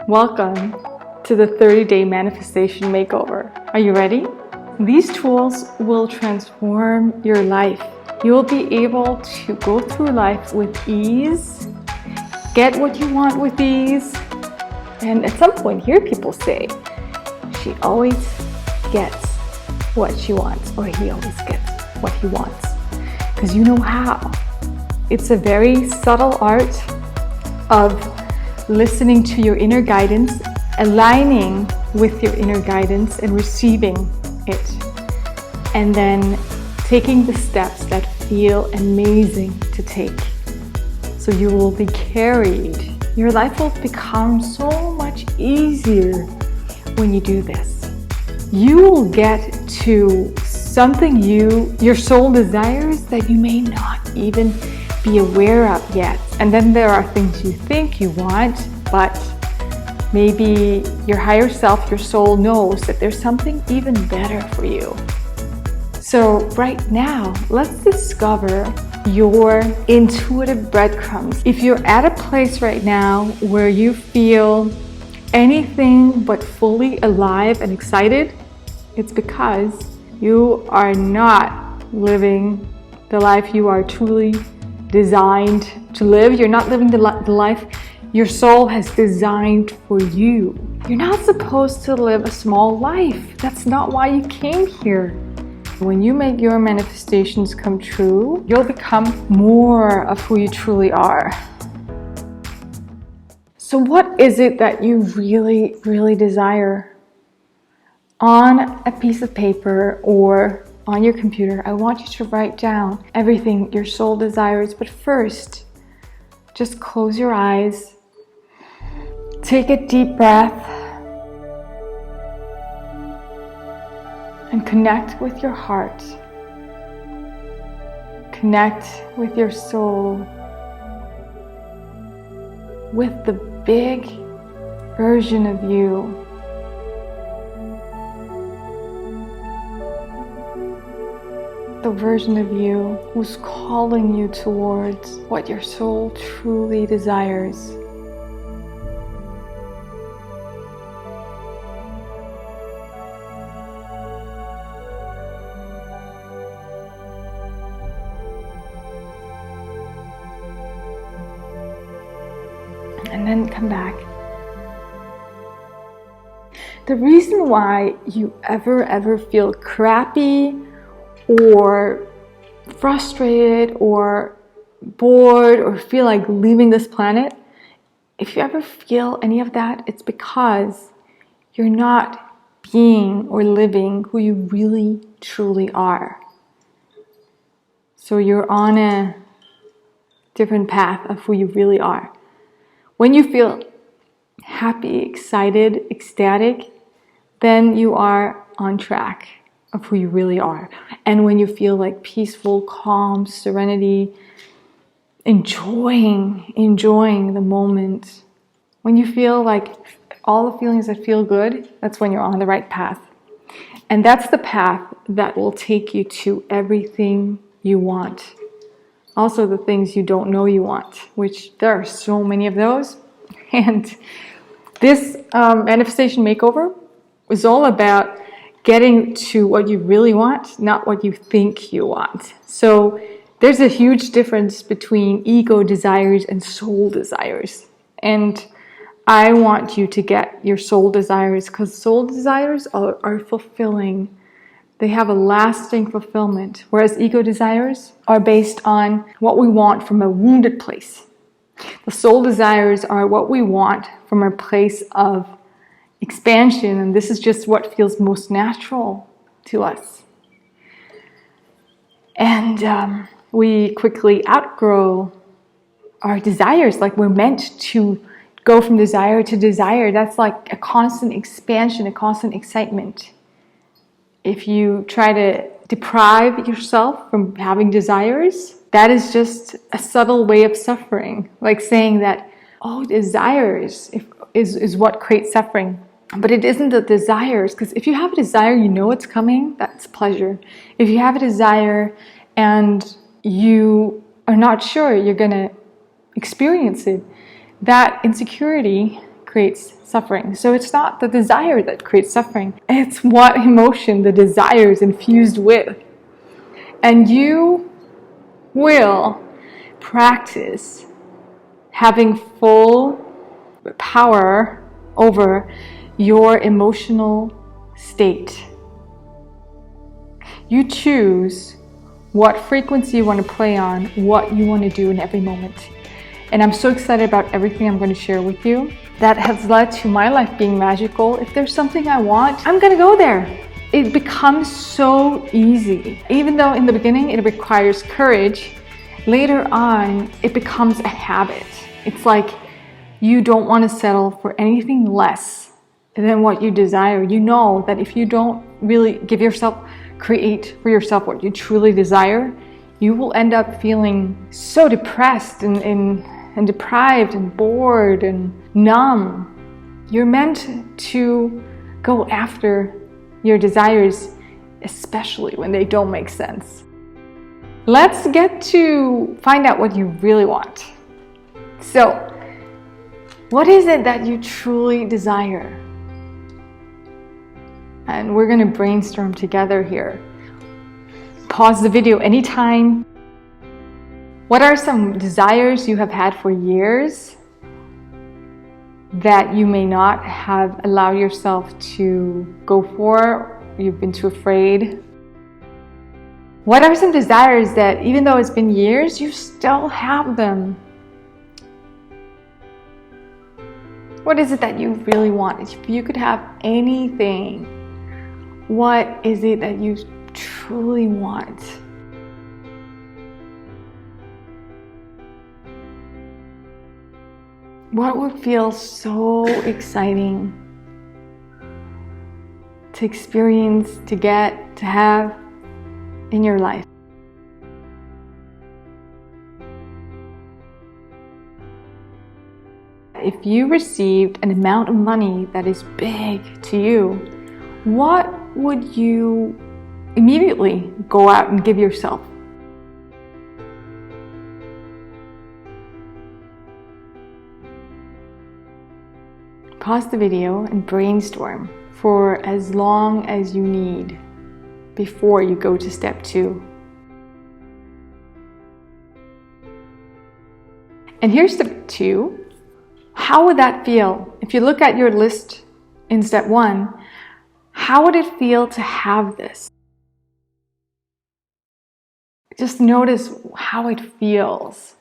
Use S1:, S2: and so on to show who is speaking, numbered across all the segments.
S1: Welcome to the 30-day manifestation makeover. Are you ready? These tools will transform your life. You will be able to go through life with ease, get what you want with ease, and at some point hear people say, she always gets what she wants, or he always gets what he wants. Because you know how. It's a very subtle art of listening to your inner guidance, aligning with your inner guidance and receiving it. And then taking the steps that feel amazing to take. So you will be carried. Your life will become so much easier when you do this. You will get to something your soul desires that you may not even be aware of yet. And then there are things you think you want, but maybe your higher self, your soul knows that there's something even better for you. So right now, let's discover your intuitive breadcrumbs. If you're at a place right now where you feel anything but fully alive and excited, it's because you are not living the life you are truly designed to live. You're not living the life your soul has designed for you. You're not supposed to live a small life. That's not why you came here. When you make your manifestations come true, you'll become more of who you truly are. So what is it that you really, really desire? On a piece of paper or on your computer, I want you to write down everything your soul desires. But first, just close your eyes, take a deep breath, and connect with your heart. Connect with your soul, with the big version of you. The version of you who's calling you towards what your soul truly desires. And then come back. The reason why you ever feel crappy or frustrated or bored or feel like leaving this planet, if you ever feel any of that, it's because you're not being or living who you really truly are. So you're on a different path of who you really are. When you feel happy, excited, ecstatic, then you are on track of who you really are. And when you feel like peaceful, calm, serenity, enjoying the moment, when you feel like all the feelings that feel good, that's when you're on the right path. And that's the path that will take you to everything you want. Also the things you don't know you want, which there are so many of those. And this manifestation makeover is all about getting to what you really want, not what you think you want. So there's a huge difference between ego desires and soul desires. And I want you to get your soul desires, because soul desires are fulfilling. They have a lasting fulfillment, whereas ego desires are based on what we want from a wounded place. The soul desires are what we want from a place of expansion, and this is just what feels most natural to us. And we quickly outgrow our desires. Like we're meant to go from desire to desire. That's like a constant expansion, a constant excitement. If you try to deprive yourself from having desires, that is just a subtle way of suffering. Like saying that, desires is what creates suffering. But it isn't the desires, because if you have a desire, you know it's coming, that's pleasure. If you have a desire and you are not sure you're going to experience it, that insecurity creates suffering. So it's not the desire that creates suffering. It's what emotion the desire is infused with. And you will practice having full power over your emotional state. You choose what frequency you want to play on, what you want to do in every moment. And I'm so excited about everything I'm going to share with you that has led to my life being magical. If there's something I want, I'm going to go there. It becomes so easy. Even though in the beginning it requires courage, later on it becomes a habit. It's like you don't want to settle for anything less than what you desire. You know that if you don't really give yourself, create for yourself what you truly desire, you will end up feeling so depressed and deprived and bored and numb. You're meant to go after your desires, especially when they don't make sense. Let's get to find out what you really want. So, what is it that you truly desire? And we're going to brainstorm together here. Pause the video anytime. What are some desires you have had for years that you may not have allowed yourself to go for? You've been too afraid. What are some desires that even though it's been years, you still have them? What is it that you really want? If you could have anything, what is it that you truly want? What would feel so exciting to experience, to get, to have in your life? If you received an amount of money that is big to you, what would you immediately go out and give yourself? Pause the video and brainstorm for as long as you need before you go to step 2. And here's step 2. How would that feel? If you look at your list in step 1, how would it feel to have this? Just notice how it feels.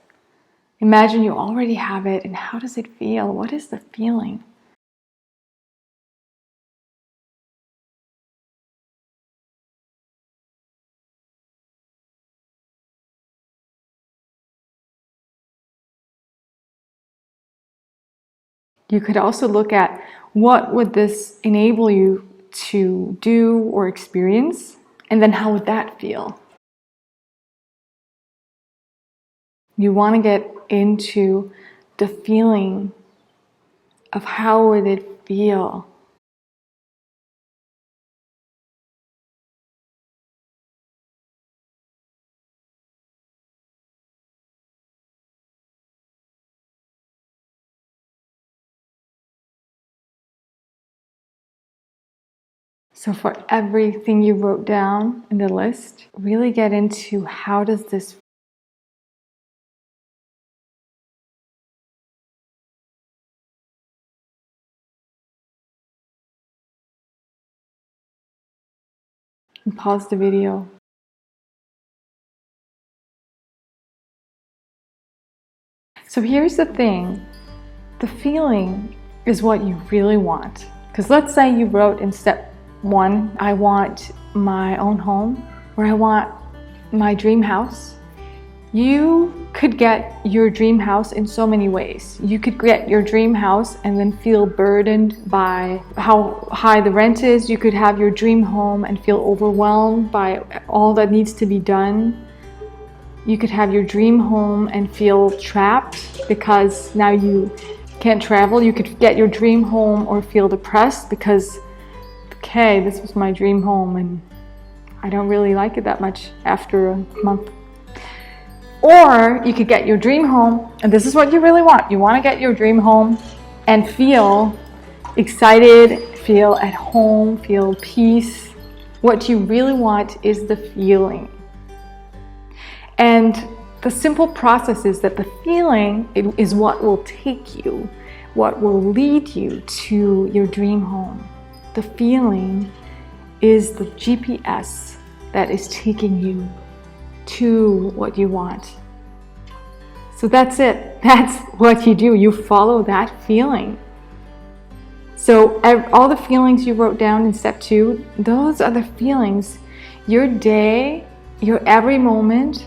S1: Imagine you already have it, and how does it feel? What is the feeling? You could also look at what would this enable you to do or experience, and then how would that feel? You want to get into the feeling of how would it feel. So for everything you wrote down in the list, really get into how does this feel? And pause the video. So here's the thing. The feeling is what you really want. Because let's say you wrote in step 1, I want my own home, or I want my dream house. You could get your dream house in so many ways. You could get your dream house and then feel burdened by how high the rent is. You could have your dream home and feel overwhelmed by all that needs to be done. You could have your dream home and feel trapped because now you can't travel. You could get your dream home or feel depressed because, okay, this was my dream home and I don't really like it that much after a month. Or you could get your dream home, and this is what you really want. You want to get your dream home and feel excited, feel at home, feel peace. What you really want is the feeling. And the simple process is that the feeling is what will take you, what will lead you to your dream home. The feeling is the GPS that is taking you to what you want. So that's it. That's what you do. You follow that feeling. So all the feelings you wrote down in step 2, those are the feelings your day, your every moment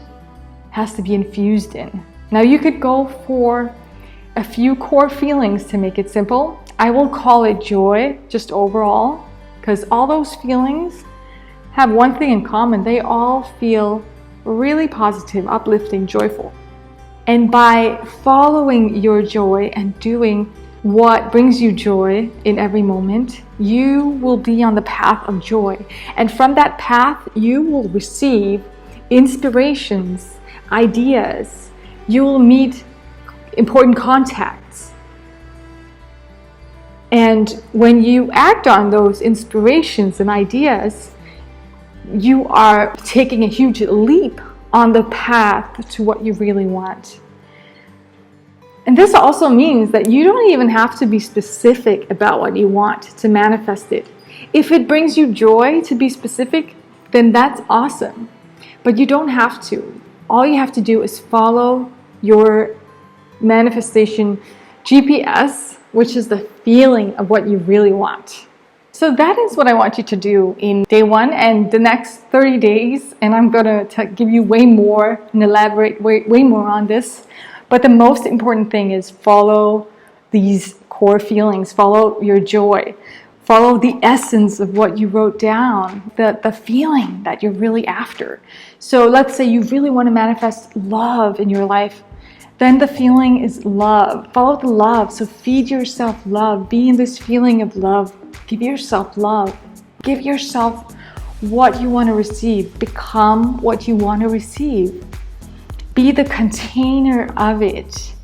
S1: has to be infused in. Now you could go for a few core feelings to make it simple. I will call it joy, just overall, because all those feelings have one thing in common. They all feel really positive, uplifting, joyful. And by following your joy and doing what brings you joy in every moment, you will be on the path of joy. And from that path, you will receive inspirations, ideas. You will meet important contacts. And when you act on those inspirations and ideas, you are taking a huge leap on the path to what you really want. And this also means that you don't even have to be specific about what you want to manifest it. If it brings you joy to be specific, then that's awesome. But you don't have to. All you have to do is follow your manifestation GPS, which is the feeling of what you really want. So that is what I want you to do in day 1 and the next 30 days. And I'm going to give you way more and elaborate way more on this. But the most important thing is follow these core feelings, follow your joy, follow the essence of what you wrote down, the feeling that you're really after. So let's say you really want to manifest love in your life. Then the feeling is love. Follow the love. So feed yourself love. Be in this feeling of love. Give yourself love. Give yourself what you want to receive. Become what you want to receive. Be the container of it.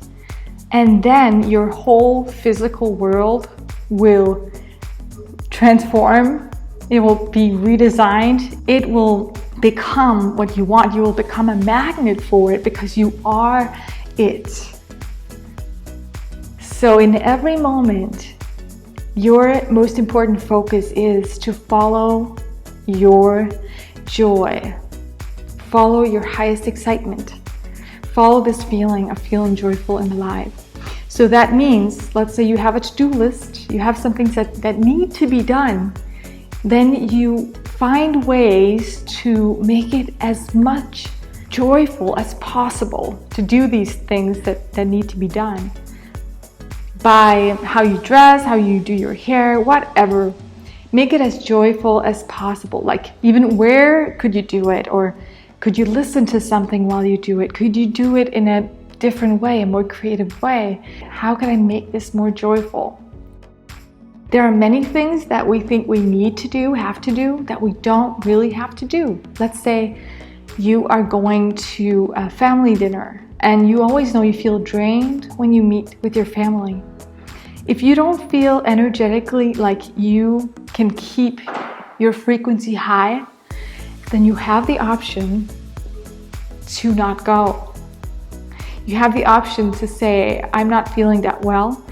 S1: And then your whole physical world will transform. It will be redesigned. It will become what you want. You will become a magnet for it because you are it. So in every moment, your most important focus is to follow your joy. Follow your highest excitement. Follow this feeling of feeling joyful and alive. So that means, let's say you have a to-do list, you have some things that need to be done. Then you find ways to make it as much joyful as possible to do these things that need to be done. By how you dress, how you do your hair, whatever. Make it as joyful as possible. Like even where could you do it? Or could you listen to something while you do it? Could you do it in a different way, a more creative way? How can I make this more joyful? There are many things that we think we need to do, have to do, that we don't really have to do. Let's say you are going to a family dinner and you always know you feel drained when you meet with your family. If you don't feel energetically like you can keep your frequency high, then you have the option to not go. You have the option to say, I'm not feeling that well.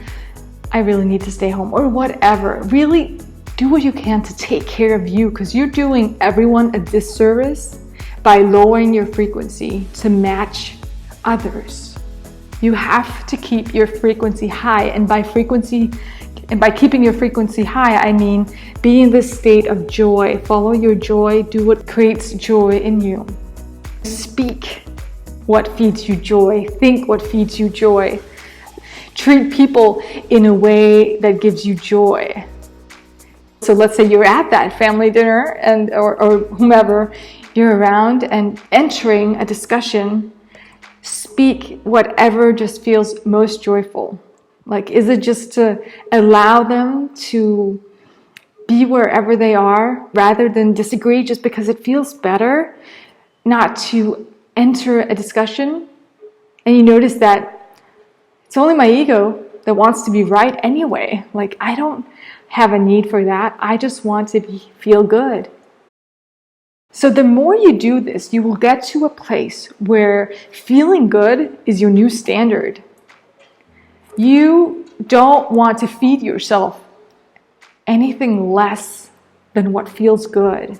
S1: I really need to stay home, or whatever. Really do what you can to take care of you, because you're doing everyone a disservice by lowering your frequency to match others. You have to keep your frequency high, and by keeping your frequency high, I mean be in this state of joy. Follow your joy, do what creates joy in you. Speak what feeds you joy, think what feeds you joy. Treat people in a way that gives you joy. So let's say you're at that family dinner or whomever you're around and entering a discussion, speak whatever just feels most joyful. Like, is it just to allow them to be wherever they are rather than disagree just because it feels better not to enter a discussion? And you notice that it's only my ego. that wants to be right anyway. Like, I don't have a need for that. I just want to feel good. So the more you do this, you will get to a place where feeling good is your new standard. You don't want to feed yourself anything less than what feels good.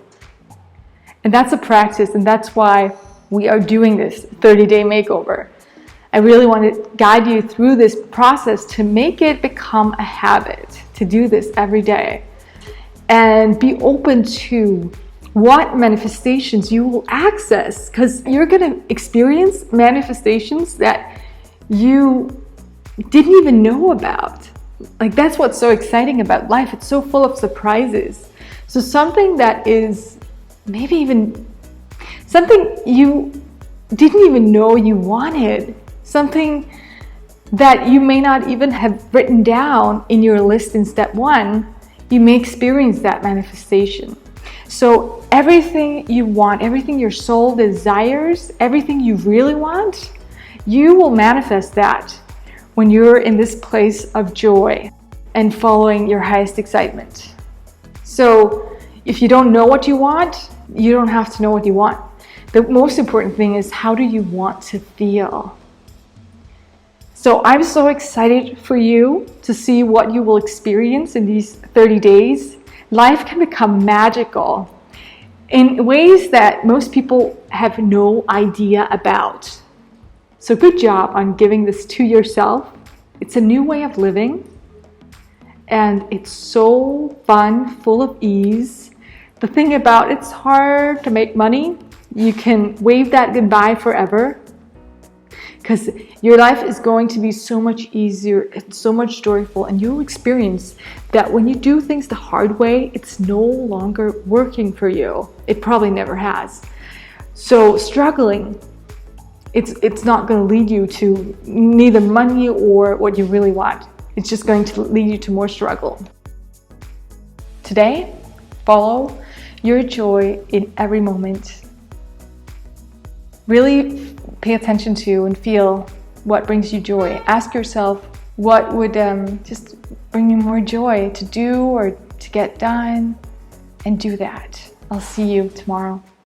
S1: And that's a practice, and that's why we are doing this 30-day makeover. I really want to guide you through this process to make it become a habit, to do this every day, and be open to what manifestations you will access, because you're going to experience manifestations that you didn't even know about. Like, that's what's so exciting about life. It's so full of surprises. So something that is maybe even something you didn't even know you wanted, something that you may not even have written down in your list in step 1, you may experience that manifestation. So everything you want, everything your soul desires, everything you really want, you will manifest that when you're in this place of joy and following your highest excitement. So if you don't know what you want, you don't have to know what you want. The most important thing is, how do you want to feel? So I'm so excited for you to see what you will experience in these 30 days. Life can become magical in ways that most people have no idea about. So good job on giving this to yourself. It's a new way of living, and it's so fun, full of ease. The thing about it's hard to make money, you can wave that goodbye forever, because your life is going to be so much easier and so much joyful, and you'll experience that when you do things the hard way, it's no longer working for you. It probably never has. So struggling, it's not going to lead you to neither money or what you really want. It's just going to lead you to more struggle. Today, follow your joy in every moment. Really pay attention to and feel what brings you joy. Ask yourself, what would just bring me more joy to do or to get done, and do that. I'll see you tomorrow.